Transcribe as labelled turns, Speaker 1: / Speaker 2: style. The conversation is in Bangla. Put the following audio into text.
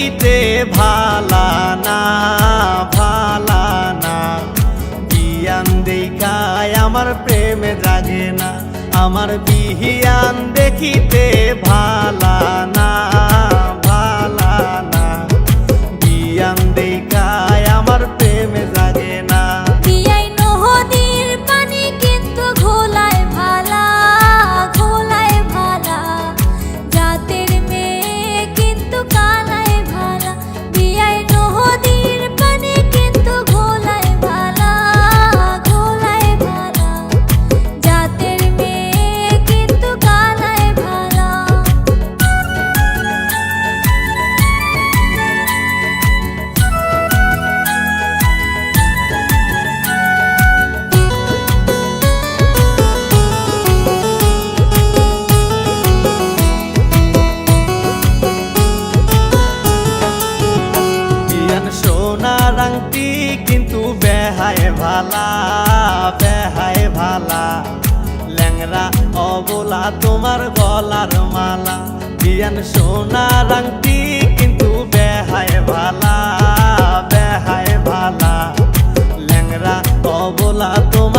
Speaker 1: দেখিতে ভালা না ভালা না, বিয়ান দেখায় আমার প্রেমে জাগে না, আমার বিহিয়ান দেখিতে ভালা না ভালা না, বিয়ান দেখায় আমার প্রেমে জাগে না।
Speaker 2: বিয়াই নদীর পানি কিন্তু ঘোলায় ভালা ঘোলায় ভালা, জাতের মেয়ে কিন্তু কালায় ভালা। বিয়াই নদীর পানি কিন্তু ঘোলায় ভালা ঘোলায় ভালা, জাতের মেয়ে কিন্তু কালায় ভালা।
Speaker 1: সোনার আংটি কিন্তু বেহায় ভালা বেহায় ভালা, ল্যাংরা অবলা তোমার গলার মালা। বিয়ান সোনার আংটি কিন্তু বেহায় ভালা বেহায় ভালা, ল্যাংরা অবলা তোমার